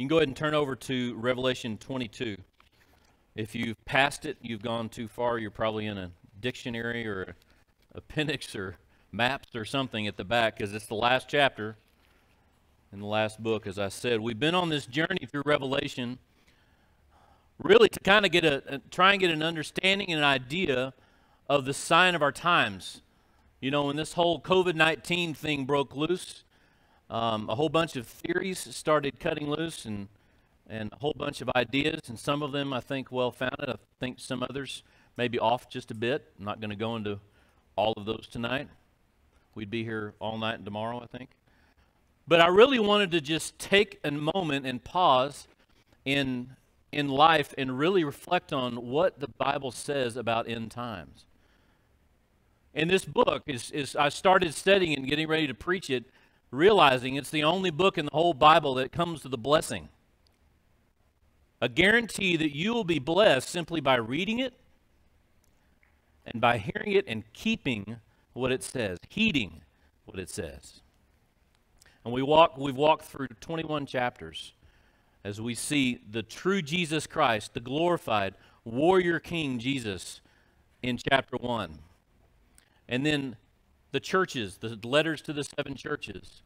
You can go ahead and turn over to Revelation 22. If you've passed it, you've gone too far. You're probably in a dictionary or appendix or maps or something at the back, because it's the last chapter in the last book. As I said, we've been on this journey through Revelation really to kind of try and get an understanding and an idea of the sign of our times. You know, when this whole COVID-19 thing broke loose, a whole bunch of theories started cutting loose, and a whole bunch of ideas, and some of them I think well-founded. I think some others maybe off just a bit. I'm not going to go into all of those tonight. We'd be here all night and tomorrow, I think. But I really wanted to just take a moment and pause in life and really reflect on what the Bible says about end times. And this book is I started studying and getting ready to preach it, realizing it's the only book in the whole Bible that comes with a blessing. A guarantee that you will be blessed simply by reading it and by hearing it and keeping what it says, heeding what it says. And we've walked through 21 chapters as we see the true Jesus Christ, the glorified warrior king Jesus in chapter 1. And then the churches, the letters to the 7 churches.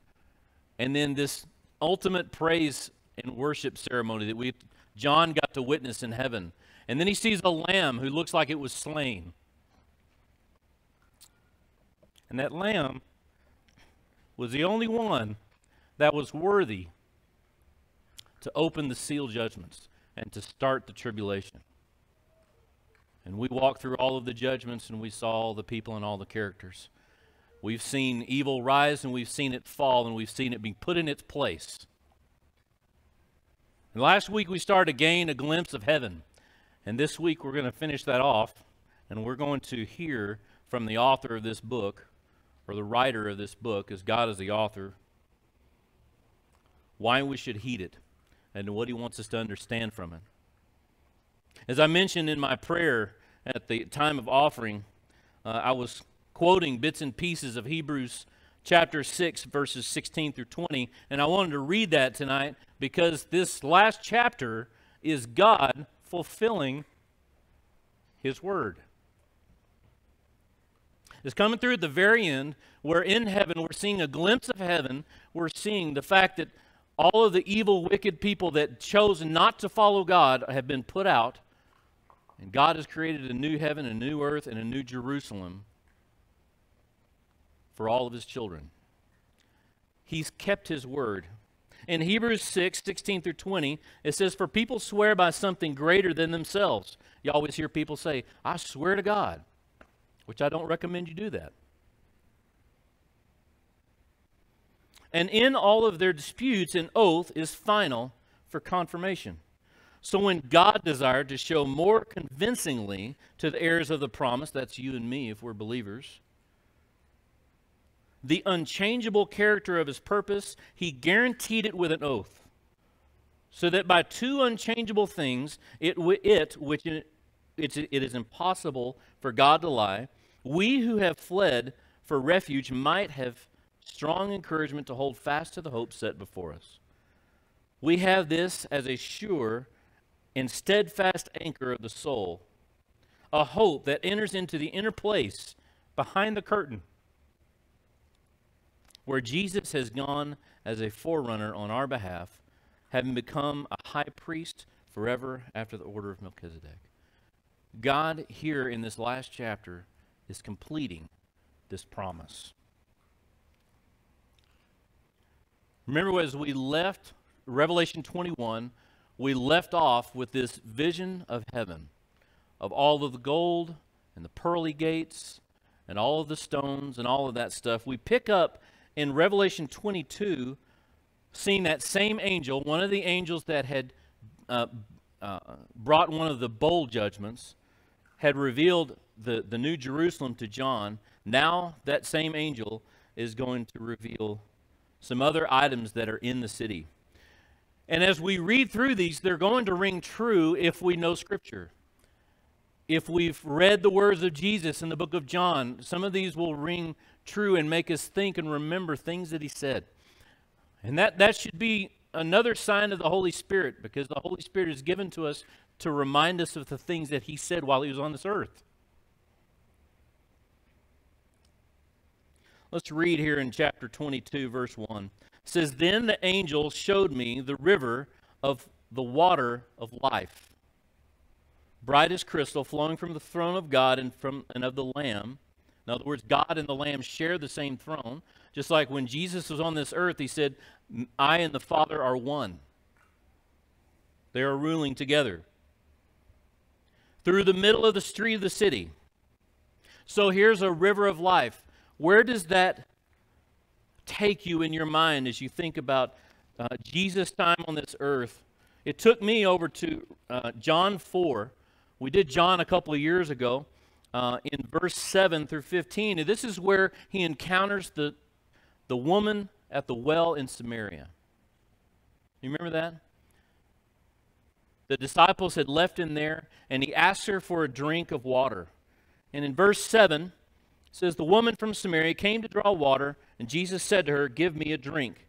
And then this ultimate praise and worship ceremony that John got to witness in heaven. And then he sees a lamb who looks like it was slain. And that lamb was the only one that was worthy to open the seal judgments and to start the tribulation. And we walked through all of the judgments, and we saw all the people and all the characters. We've seen evil rise, and we've seen it fall, and we've seen it be put in its place. And last week we started to gain a glimpse of heaven. And this week we're going to finish that off, and we're going to hear from the author of this book, or the writer of this book, as God is the author, why we should heed it and what he wants us to understand from it. As I mentioned in my prayer at the time of offering, I was quoting bits and pieces of Hebrews chapter 6, verses 16 through 20, and I wanted to read that tonight because this last chapter is God fulfilling his word. It's coming through at the very end, where in heaven we're seeing a glimpse of heaven. We're seeing the fact that all of the evil, wicked people that chose not to follow God have been put out. And God has created a new heaven, a new earth, and a new Jerusalem for all of his children. He's kept his word. In Hebrews 6, 16 through 20, it says, "For people swear by something greater than themselves." You always hear people say, "I swear to God," which I don't recommend you do that. "And in all of their disputes, an oath is final for confirmation. So when God desired to show more convincingly to the heirs of the promise," that's you and me if we're believers, "the unchangeable character of his purpose, he guaranteed it with an oath, so that by 2 unchangeable things, it is impossible for God to lie, we who have fled for refuge might have strong encouragement to hold fast to the hope set before us. We have this as a sure and steadfast anchor of the soul, a hope that enters into the inner place behind the curtain, where Jesus has gone as a forerunner on our behalf, having become a high priest forever after the order of Melchizedek." God here in this last chapter is completing this promise. Remember, as we left Revelation 21, we left off with this vision of heaven, of all of the gold and the pearly gates and all of the stones and all of that stuff. We pick up in Revelation 22, seeing that same angel, one of the angels that had brought one of the bowl judgments, had revealed the New Jerusalem to John. Now that same angel is going to reveal some other items that are in the city. And as we read through these, they're going to ring true if we know Scripture. If we've read the words of Jesus in the book of John, some of these will ring true and make us think and remember things that he said. And that should be another sign of the Holy Spirit, because the Holy Spirit is given to us to remind us of the things that he said while he was on this earth. Let's read here in chapter 22, verse 1. It says, "Then the angel showed me the river of the water of life, bright as crystal, flowing from the throne of God and of the Lamb." In other words, God and the Lamb share the same throne. Just like when Jesus was on this earth, he said, "I and the Father are one." They are ruling together. Through the middle of the street of the city. So here's a river of life. Where does that take you in your mind as you think about Jesus' time on this earth? It took me over to John 4. We did John a couple of years ago in verse 7 through 15. And this is where he encounters the woman at the well in Samaria. You remember that? The disciples had left him there, and he asked her for a drink of water. And in verse 7, it says, "The woman from Samaria came to draw water, and Jesus said to her, 'Give me a drink.'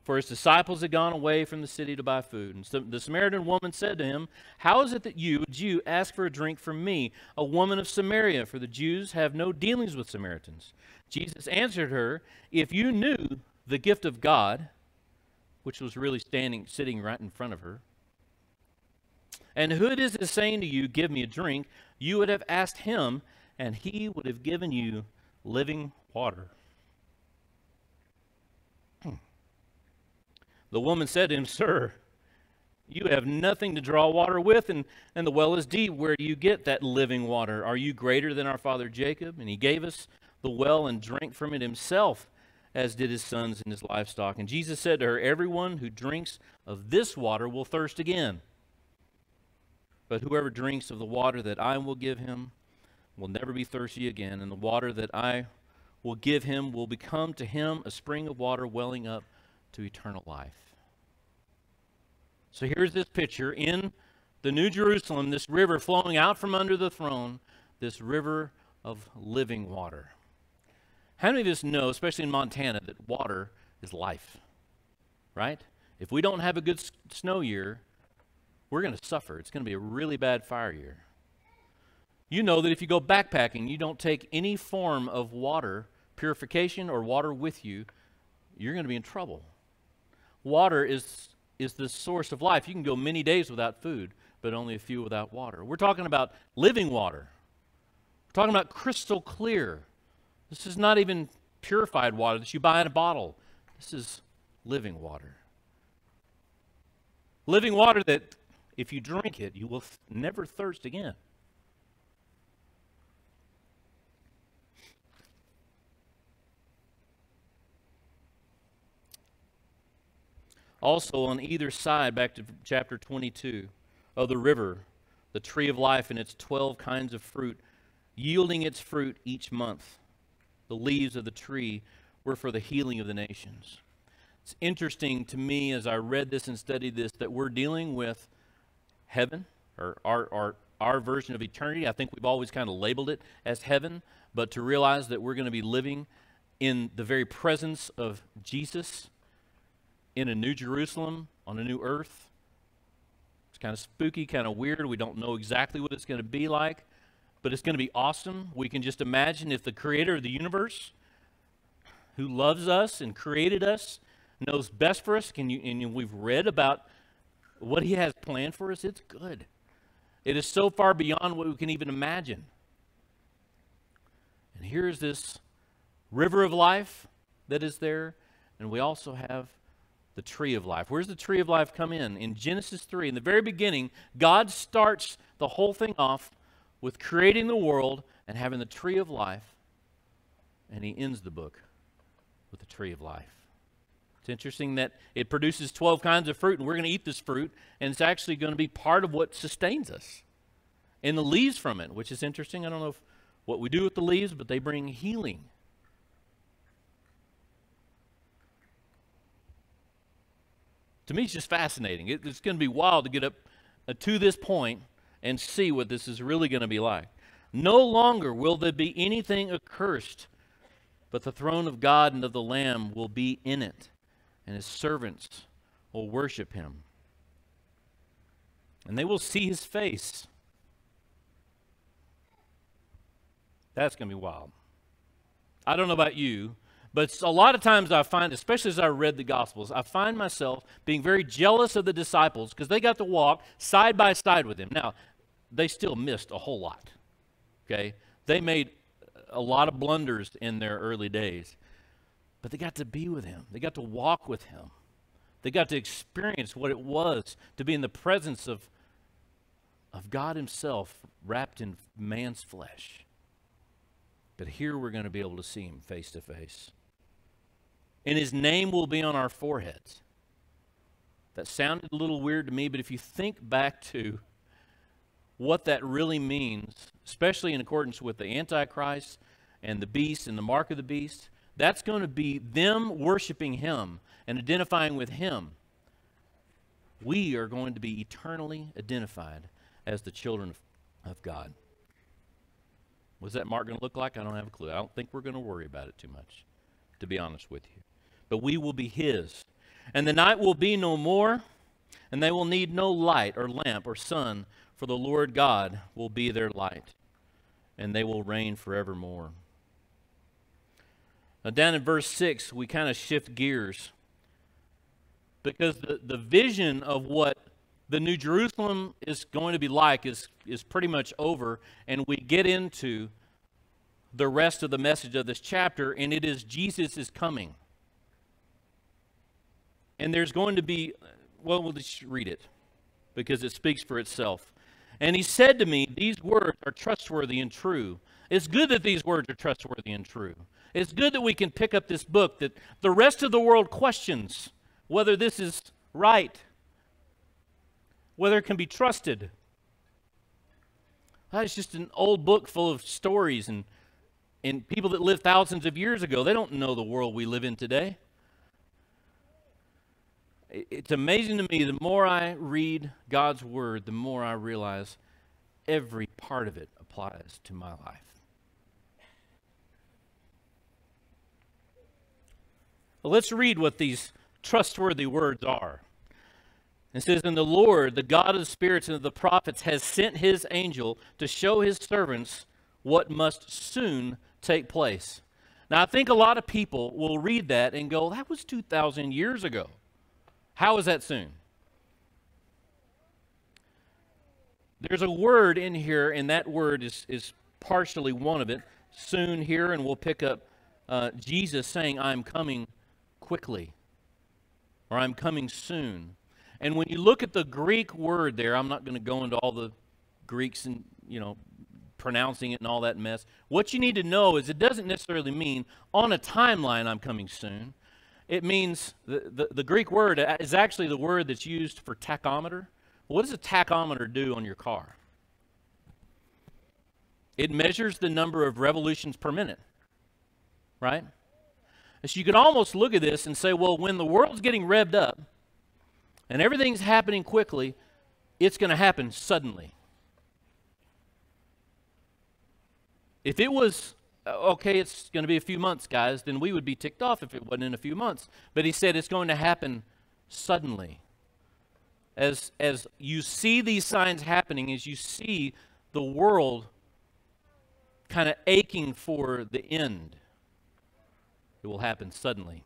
For his disciples had gone away from the city to buy food. And so the Samaritan woman said to him, 'How is it that you, a Jew, ask for a drink from me, a woman of Samaria? For the Jews have no dealings with Samaritans.' Jesus answered her, 'If you knew the gift of God,'" which was really sitting right in front of her, "and who it is saying to you, 'Give me a drink,' you would have asked him, and he would have given you living water." The woman said to him, "Sir, you have nothing to draw water with, and the well is deep. Where do you get that living water? Are you greater than our father Jacob? And he gave us the well and drank from it himself, as did his sons and his livestock." And Jesus said to her, "Everyone who drinks of this water will thirst again. But whoever drinks of the water that I will give him will never be thirsty again. And the water that I will give him will become to him a spring of water welling up to eternal life." So here's this picture in the New Jerusalem, this river flowing out from under the throne, this river of living water. How many of us know, especially in Montana, that water is life, right? If we don't have a good snow year, we're going to suffer. It's going to be a really bad fire year. You know that if you go backpacking, you don't take any form of water, purification or water with you, you're going to be in trouble. Water is the source of life. You can go many days without food, but only a few without water. We're talking about living water. We're talking about crystal clear. This is not even purified water that you buy in a bottle. This is living water. Living water that if you drink it, you will never thirst again. Also, on either side, back to chapter 22, of the river, the tree of life and its 12 kinds of fruit, yielding its fruit each month. The leaves of the tree were for the healing of the nations. It's interesting to me as I read this and studied this that we're dealing with heaven, or our version of eternity. I think we've always kind of labeled it as heaven, but to realize that we're going to be living in the very presence of Jesus in a new Jerusalem, on a new earth. It's kind of spooky, kind of weird. We don't know exactly what it's going to be like, but it's going to be awesome. We can just imagine if the creator of the universe, who loves us and created us, knows best for us, and we've read about what he has planned for us, it's good. It is so far beyond what we can even imagine. And here's this river of life that is there, and we also have the tree of life. Where's the tree of life come in? In Genesis 3, in the very beginning, God starts the whole thing off with creating the world and having the tree of life, and he ends the book with the tree of life. It's interesting that it produces 12 kinds of fruit, and we're going to eat this fruit, and it's actually going to be part of what sustains us. And the leaves from it, which is interesting. I don't know what we do with the leaves, but they bring healing. To me, it's just fascinating. It's going to be wild to get up to this point and see what this is really going to be like. No longer will there be anything accursed, but the throne of God and of the Lamb will be in it, and his servants will worship him. And they will see his face. That's going to be wild. I don't know about you, but a lot of times I find, especially as I read the Gospels, I find myself being very jealous of the disciples because they got to walk side by side with him. Now, they still missed a whole lot, okay? They made a lot of blunders in their early days, but they got to be with him. They got to walk with him. They got to experience what it was to be in the presence of God himself wrapped in man's flesh. But here we're going to be able to see him face to face. And his name will be on our foreheads. That sounded a little weird to me, but if you think back to what that really means, especially in accordance with the Antichrist and the beast and the mark of the beast, that's going to be them worshiping him and identifying with him. We are going to be eternally identified as the children of God. What's that mark going to look like? I don't have a clue. I don't think we're going to worry about it too much, to be honest with you. But we will be his. And the night will be no more, and they will need no light or lamp or sun, for the Lord God will be their light, and they will reign forevermore. Now down in verse 6, we kind of shift gears, because the vision of what the New Jerusalem is going to be like is pretty much over, and we get into the rest of the message of this chapter, and it is Jesus is coming. And there's going to be, well, we'll just read it, because it speaks for itself. And he said to me, these words are trustworthy and true. It's good that these words are trustworthy and true. It's good that we can pick up this book that the rest of the world questions whether this is right, whether it can be trusted. It's just an old book full of stories and people that lived thousands of years ago. They don't know the world we live in today. It's amazing to me, the more I read God's Word, the more I realize every part of it applies to my life. Well, let's read what these trustworthy words are. It says, "And the Lord, the God of the spirits and of the prophets, has sent his angel to show his servants what must soon take place." Now, I think a lot of people will read that and go, that was 2,000 years ago. How is that soon? There's a word in here, and that word is partially one of it. Soon here, and we'll pick up Jesus saying, "I'm coming quickly," or "I'm coming soon." And when you look at the Greek word there, I'm not going to go into all the Greeks and, pronouncing it and all that mess. What you need to know is it doesn't necessarily mean on a timeline, "I'm coming soon." It means the Greek word is actually the word that's used for tachometer. What does a tachometer do on your car? It measures the number of revolutions per minute, right? So you could almost look at this and say, well, when the world's getting revved up and everything's happening quickly, it's going to happen suddenly. If it was, okay, it's going to be a few months, guys, then we would be ticked off if it wasn't in a few months. But he said it's going to happen suddenly. As you see these signs happening, as you see the world kind of aching for the end, it will happen suddenly.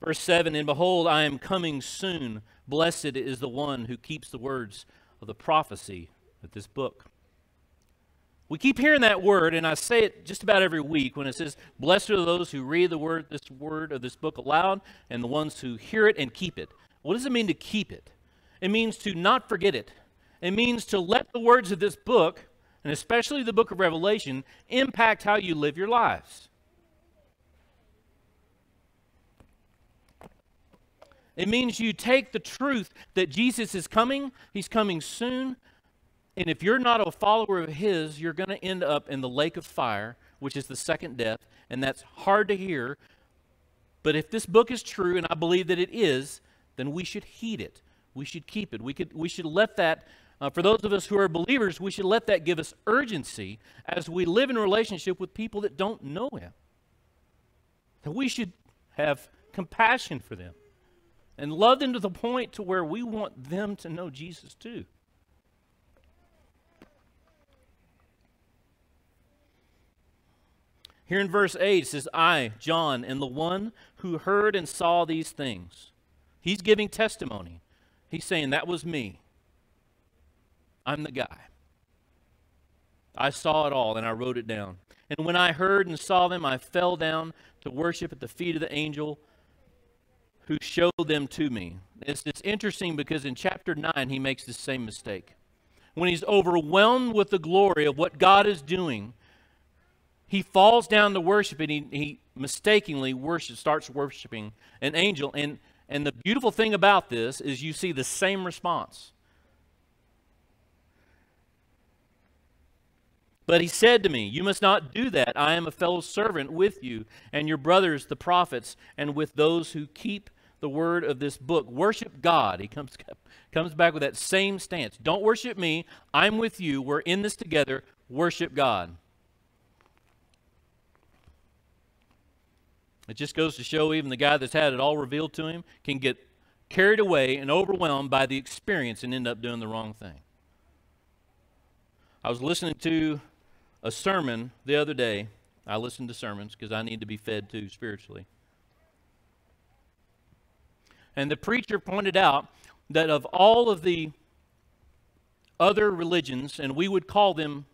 Verse 7, "And behold, I am coming soon. Blessed is the one who keeps the words of the prophecy of this book." We keep hearing that word, and I say it just about every week when it says, "Blessed are those who read this word of this book aloud, and the ones who hear it and keep it." What does it mean to keep it? It means to not forget it. It means to let the words of this book, and especially the book of Revelation, impact how you live your lives. It means you take the truth that Jesus is coming, he's coming soon, and if you're not a follower of his, you're going to end up in the lake of fire, which is the second death, and that's hard to hear. But if this book is true, and I believe that it is, then we should heed it. We should keep it. We should let that, for those of us who are believers, we should let that give us urgency as we live in a relationship with people that don't know him. That we should have compassion for them and love them to the point to where we want them to know Jesus too. Here in verse 8 it says, I, John, am the one who heard and saw these things. He's giving testimony. He's saying, that was me. I'm the guy. I saw it all and I wrote it down. And when I heard and saw them, I fell down to worship at the feet of the angel who showed them to me. It's interesting because in chapter 9, he makes the same mistake. When he's overwhelmed with the glory of what God is doing, he falls down to worship, and he mistakenly starts worshiping an angel. And the beautiful thing about this is you see the same response. But he said to me, you must not do that. I am a fellow servant with you and your brothers, the prophets, and with those who keep the word of this book. Worship God. He comes back with that same stance. Don't worship me. I'm with you. We're in this together. Worship God. It just goes to show even the guy that's had it all revealed to him can get carried away and overwhelmed by the experience and end up doing the wrong thing. I was listening to a sermon the other day. I listen to sermons because I need to be fed too spiritually. And the preacher pointed out that of all of the other religions, and we would call them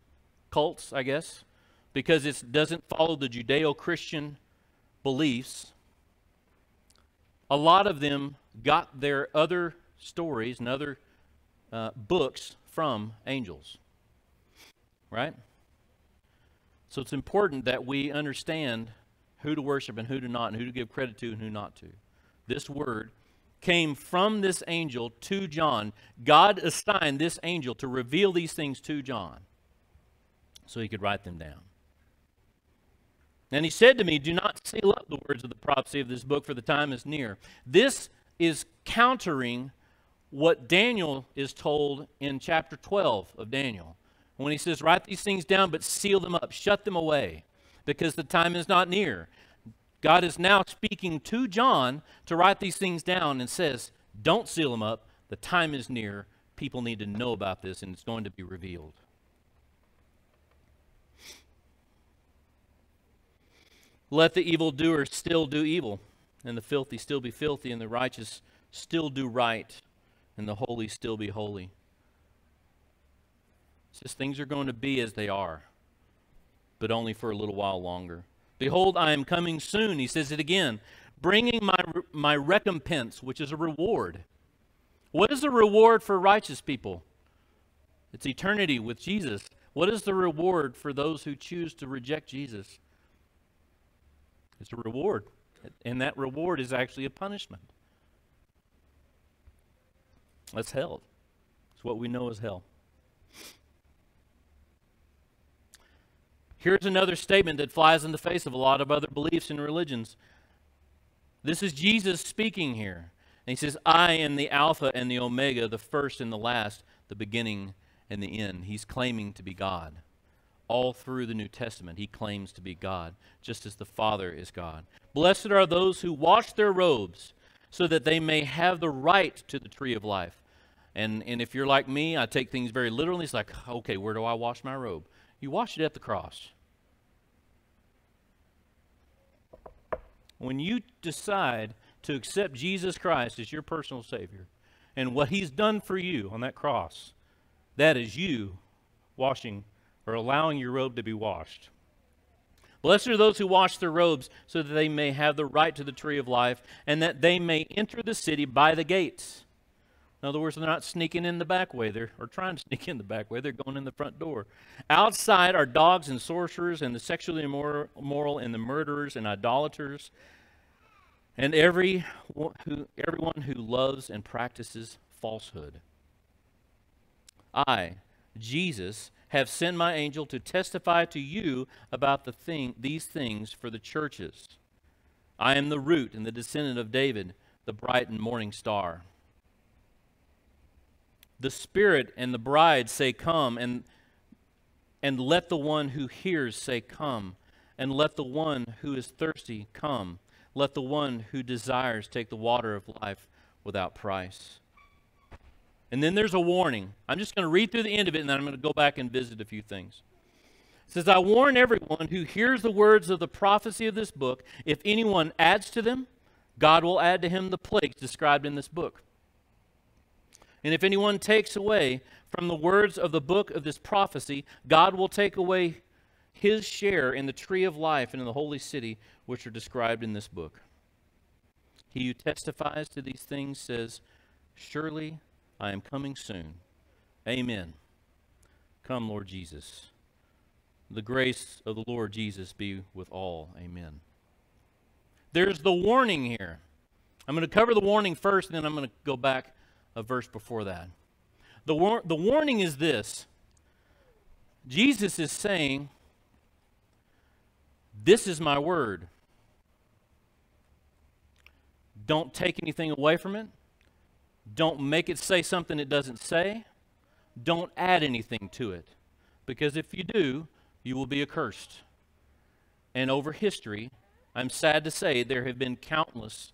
cults, I guess, because it doesn't follow the Judeo-Christian beliefs, a lot of them got their other stories and other books from angels. Right? So it's important that we understand who to worship and who to not, and who to give credit to and who not to. This word came from this angel to John. God assigned this angel to reveal these things to John so he could write them down. And he said to me, do not seal up the words of the prophecy of this book, for the time is near. This is countering what Daniel is told in chapter 12 of Daniel. When he says, write these things down, but seal them up, shut them away, because the time is not near. God is now speaking to John to write these things down and says, don't seal them up. The time is near. People need to know about this, and it's going to be revealed. Let the evildoer still do evil, and the filthy still be filthy, and the righteous still do right, and the holy still be holy. It says things are going to be as they are, but only for a little while longer. Behold, I am coming soon, he says it again, bringing my recompense, which is a reward. What is the reward for righteous people? It's eternity with Jesus. What is the reward for those who choose to reject Jesus? It's a reward, and that reward is actually a punishment. That's hell. It's what we know as hell. Here's another statement that flies in the face of a lot of other beliefs and religions. This is Jesus speaking here. And he says, I am the Alpha and the Omega, the first and the last, the beginning and the end. He's claiming to be God. All through the New Testament, he claims to be God, just as the Father is God. Blessed are those who wash their robes, so that they may have the right to the tree of life. And if you're like me, I take things very literally. It's like, okay, where do I wash my robe? You wash it at the cross. When you decide to accept Jesus Christ as your personal Savior and what he's done for you on that cross, that is you washing or allowing your robe to be washed. Blessed are those who wash their robes so that they may have the right to the tree of life and that they may enter the city by the gates. In other words, they're not sneaking in the back way, or trying to sneak in the back way. They're going in the front door. Outside are dogs and sorcerers and the sexually immoral and the murderers and idolaters and everyone who loves and practices falsehood. I, Jesus, have sent my angel to testify to you about these things for the churches. I am the root and the descendant of David, the bright and morning star. The Spirit and the bride say, come, and let the one who hears say, come, and let the one who is thirsty come. let the one who desires take the water of life without price. And then there's a warning. I'm just going to read through the end of it, and then I'm going to go back and visit a few things. It says, I warn everyone who hears the words of the prophecy of this book, if anyone adds to them, God will add to him the plagues described in this book. And if anyone takes away from the words of the book of this prophecy, God will take away his share in the tree of life and in the holy city, which are described in this book. He who testifies to these things says, surely I am coming soon. Amen. Come, Lord Jesus. The grace of the Lord Jesus be with all. Amen. There's the warning here. I'm going to cover the warning first, and then I'm going to go back a verse before that. The warning is this. Jesus is saying, this is my word. Don't take anything away from it. Don't make it say something it doesn't say. Don't add anything to it. Because if you do, you will be accursed. And over history, I'm sad to say, there have been countless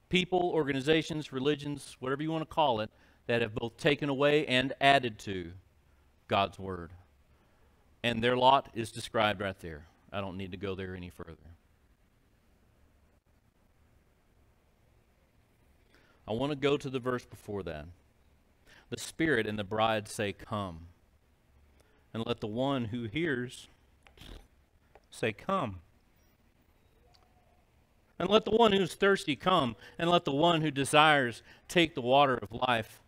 people, organizations, religions, whatever you want to call it, that have both taken away and added to God's word. And their lot is described right there. I don't need to go there any further. I want to go to the verse before that. The Spirit and the bride say, come. And let the one who hears say, come. And let the one who's thirsty come, and let the one who desires take the water of life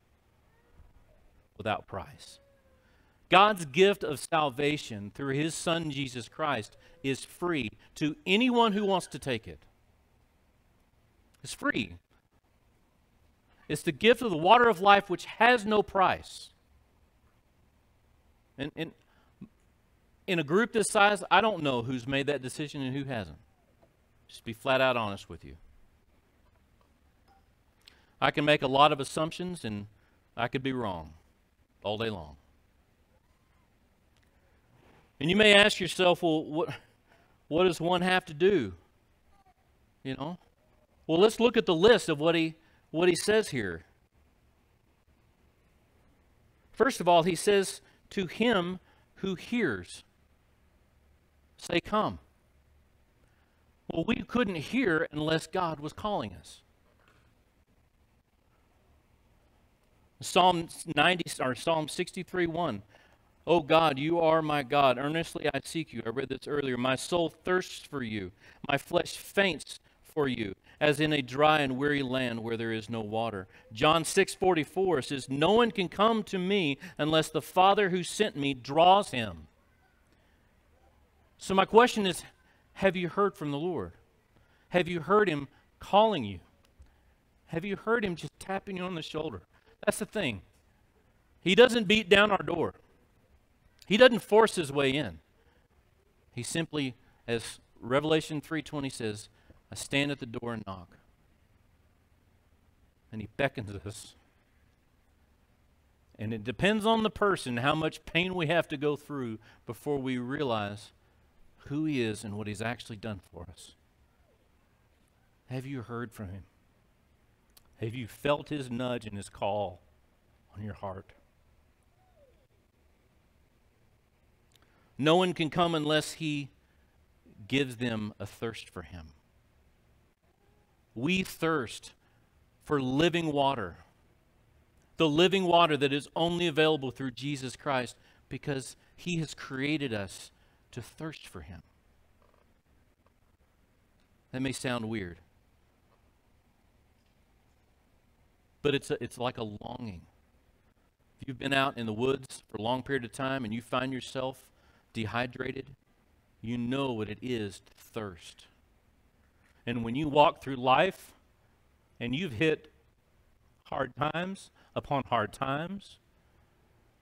without price. God's gift of salvation through his Son, Jesus Christ, is free to anyone who wants to take it. It's free. It's the gift of the water of life which has no price. And in a group this size, I don't know who's made that decision and who hasn't. Just be flat out honest with you. I can make a lot of assumptions, and I could be wrong all day long. And you may ask yourself, well, what does one have to do? You know? Well, let's look at the list of what he says here. First of all, he says, to him who hears, say, come. Well, we couldn't hear unless God was calling us. Psalm 63:1. Oh God, you are my God. Earnestly I seek you. I read this earlier. My soul thirsts for you. My flesh faints for you, as in a dry and weary land where there is no water. John 6:44 says, no one can come to me unless the Father who sent me draws him. So my question is, have you heard from the Lord? Have you heard him calling you? Have you heard him just tapping you on the shoulder? That's the thing. He doesn't beat down our door. He doesn't force his way in. He simply, as Revelation 3:20 says, I stand at the door and knock. And he beckons us. And it depends on the person how much pain we have to go through before we realize who he is and what he's actually done for us. Have you heard from him? Have you felt his nudge and his call on your heart? No one can come unless he gives them a thirst for him. We thirst for living water. The living water that is only available through Jesus Christ, because he has created us to thirst for him. That may sound weird, but it's like a longing. If you've been out in the woods for a long period of time and you find yourself dehydrated, you know what it is to thirst. And when you walk through life and you've hit hard times upon hard times,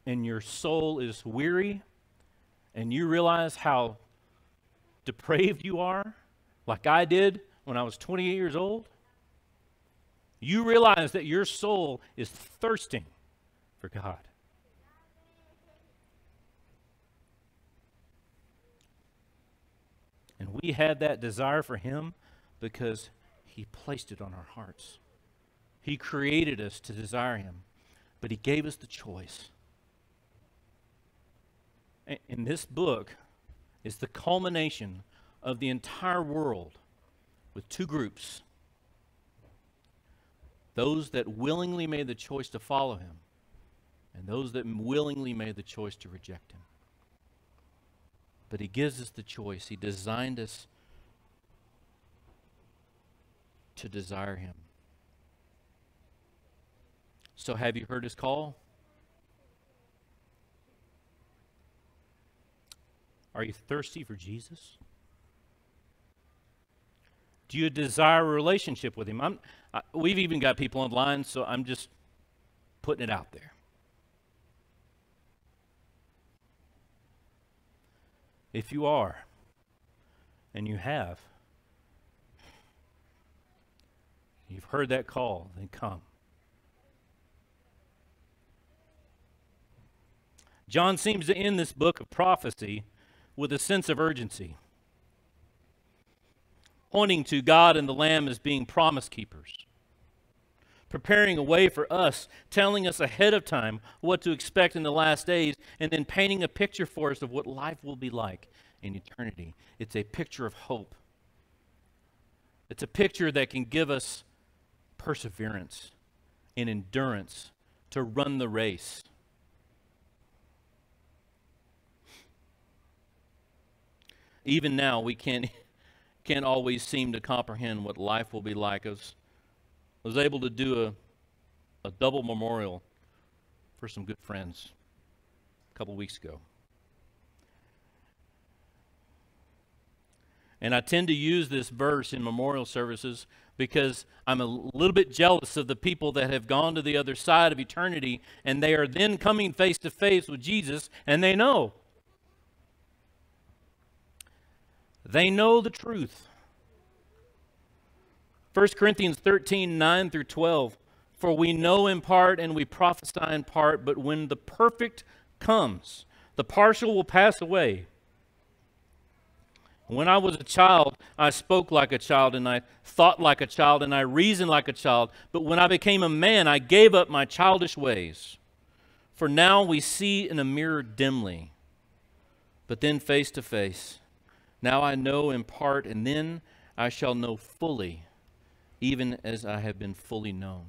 and your soul is weary, and you realize how depraved you are, like I did when I was 28 years old, you realize that your soul is thirsting for God. And we have that desire for him Because He placed it on our hearts. He created us to desire Him, but He gave us the choice. And this book is the culmination of the entire world with two groups. Those that willingly made the choice to follow Him, and those that willingly made the choice to reject Him. But He gives us the choice. He designed us to desire Him. So have you heard His call? Are you thirsty for Jesus? Do you desire a relationship with Him? We've even got people online, so I'm just putting it out there. If you are, and you have, you've heard that call, then come. John seems to end this book of prophecy with a sense of urgency, pointing to God and the Lamb as being promise keepers, preparing a way for us, telling us ahead of time what to expect in the last days, and then painting a picture for us of what life will be like in eternity. It's a picture of hope. It's a picture that can give us perseverance and endurance to run the race. Even now, we can't always seem to comprehend what life will be like. I was able to do a double memorial for some good friends a couple weeks ago. And I tend to use this verse in memorial services because I'm a little bit jealous of the people that have gone to the other side of eternity, and they are then coming face to face with Jesus, and they know. They know the truth. 1 Corinthians 13, 9 through 12. For we know in part and we prophesy in part, but when the perfect comes, the partial will pass away. When I was a child, I spoke like a child, and I thought like a child, and I reasoned like a child. But when I became a man, I gave up my childish ways. For now we see in a mirror dimly, but then face to face. Now I know in part, and then I shall know fully, even as I have been fully known.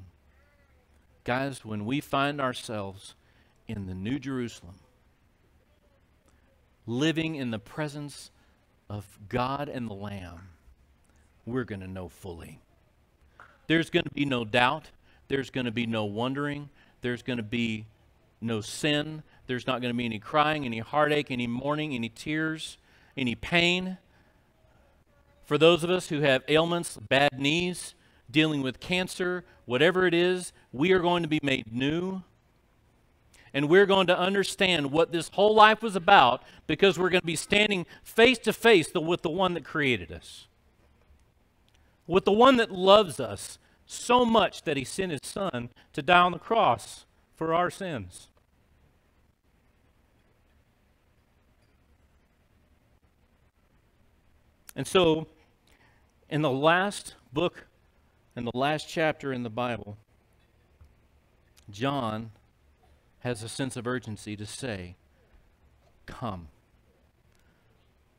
Guys, when we find ourselves in the New Jerusalem, living in the presence of God and the Lamb, we're going to know fully. There's going to be no doubt. There's going to be no wondering. There's going to be no sin. There's not going to be any crying, any heartache, any mourning, any tears, any pain. For those of us who have ailments, bad knees, dealing with cancer, whatever it is, we are going to be made new. And we're going to understand what this whole life was about, because we're going to be standing face to face with the one that created us. With the one that loves us so much that He sent His Son to die on the cross for our sins. And so, in the last book, in the last chapter in the Bible, John has a sense of urgency to say, come.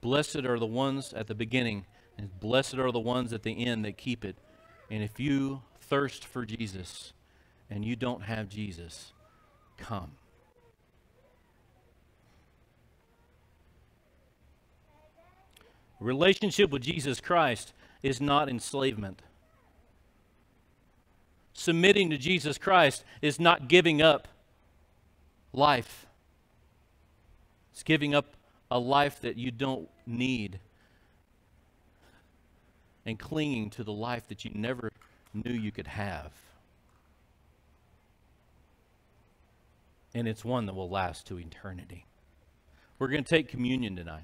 Blessed are the ones at the beginning, and blessed are the ones at the end that keep it. And if you thirst for Jesus and you don't have Jesus, come. Relationship with Jesus Christ is not enslavement. Submitting to Jesus Christ is not giving up life. It's giving up a life that you don't need and clinging to the life that you never knew you could have. And it's one that will last to eternity. We're going to take communion tonight.